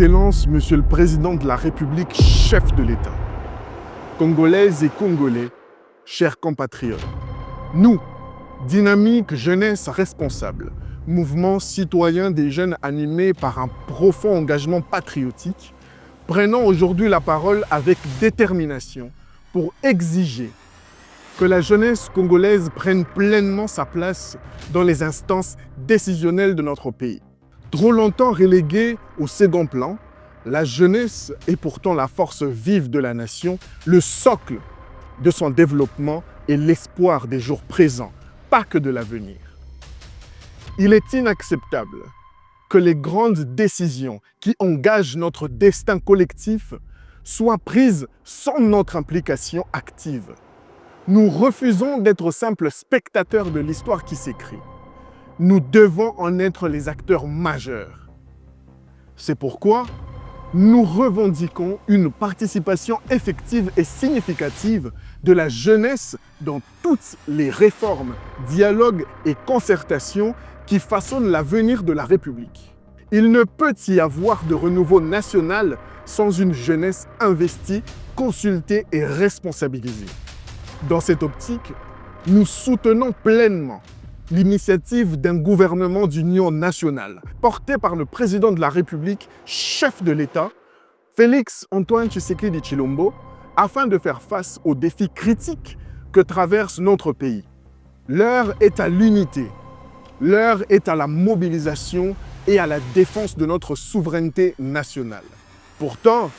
Excellence, Monsieur le Président de la République, chef de l'État, Congolaises et Congolais, chers compatriotes, nous, Dynamique Jeunesse Responsable, mouvement citoyen des jeunes animés par un profond engagement patriotique, prenons aujourd'hui la parole avec détermination pour exiger que la jeunesse congolaise prenne pleinement sa place dans les instances décisionnelles de notre pays. Trop longtemps reléguée au second plan, la jeunesse est pourtant la force vive de la nation, le socle de son développement et l'espoir des jours présents, pas que de l'avenir. Il est inacceptable que les grandes décisions qui engagent notre destin collectif soient prises sans notre implication active. Nous refusons d'être simples spectateurs de l'histoire qui s'écrit. Nous devons en être les acteurs majeurs. C'est pourquoi nous revendiquons une participation effective et significative de la jeunesse dans toutes les réformes, dialogues et concertations qui façonnent l'avenir de la République. Il ne peut y avoir de renouveau national sans une jeunesse investie, consultée et responsabilisée. Dans cette optique, nous soutenons pleinement l'initiative d'un gouvernement d'union nationale porté par le président de la République, chef de l'État, Félix Antoine Tshisekedi Tshilombo, afin de faire face aux défis critiques que traverse notre pays. L'heure est à l'unité, l'heure est à la mobilisation et à la défense de notre souveraineté nationale. Pourtant,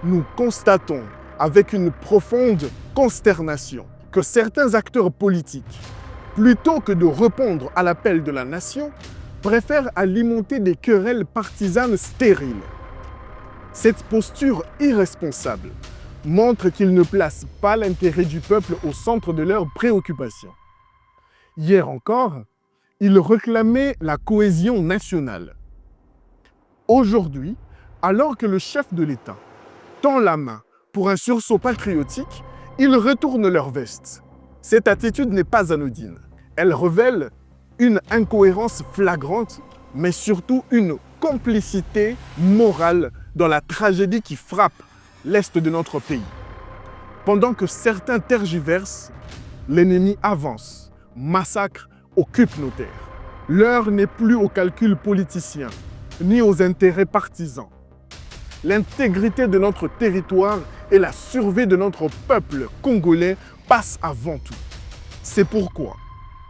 nous constatons avec une profonde consternation que certains acteurs politiques, plutôt que de répondre à l'appel de la nation, préfèrent alimenter des querelles partisanes stériles. Cette posture irresponsable montre qu'ils ne placent pas l'intérêt du peuple au centre de leurs préoccupations. Hier encore, ils réclamaient la cohésion nationale. Aujourd'hui, alors que le chef de l'État tend la main pour un sursaut patriotique, ils retournent leur veste. Cette attitude n'est pas anodine. Elle révèle une incohérence flagrante, mais surtout une complicité morale dans la tragédie qui frappe l'Est de notre pays. Pendant que certains tergiversent, l'ennemi avance, massacre, occupe nos terres. L'heure n'est plus aux calculs politiciens, ni aux intérêts partisans. L'intégrité de notre territoire et la survie de notre peuple congolais passent avant tout. C'est pourquoi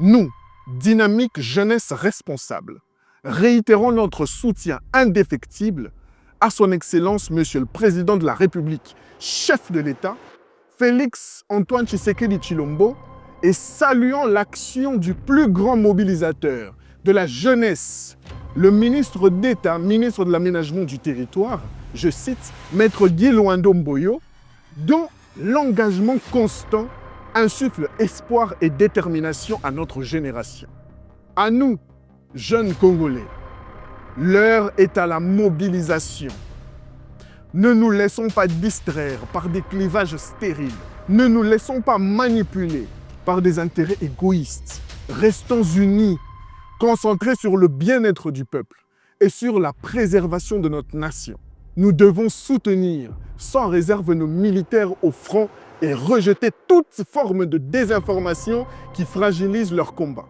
nous, Dynamique Jeunesse Responsable, réitérons notre soutien indéfectible à son Excellence, Monsieur le Président de la République, chef de l'État, Félix Antoine Tshisekedi Tshilombo, et saluons l'action du plus grand mobilisateur de la jeunesse, le ministre d'État, ministre de l'Aménagement du Territoire, je cite, Maître Guy Loando Mboyo, dont l'engagement constant insuffle espoir et détermination à notre génération. À nous, jeunes Congolais, l'heure est à la mobilisation. Ne nous laissons pas distraire par des clivages stériles. Ne nous laissons pas manipuler par des intérêts égoïstes. Restons unis, concentrés sur le bien-être du peuple et sur la préservation de notre nation. Nous devons soutenir sans réserve nos militaires au front et rejeter toute forme de désinformation qui fragilise leur combat.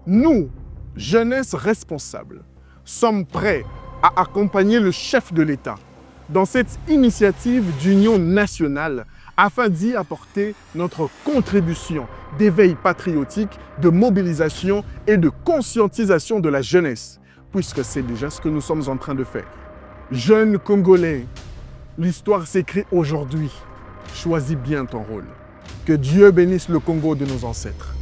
Nous, jeunesse responsable, sommes prêts à accompagner le chef de l'État dans cette initiative d'union nationale afin d'y apporter notre contribution d'éveil patriotique, de mobilisation et de conscientisation de la jeunesse, puisque c'est déjà ce que nous sommes en train de faire. Jeunes Congolais, l'histoire s'écrit aujourd'hui. Choisis bien ton rôle. Que Dieu bénisse le Congo de nos ancêtres.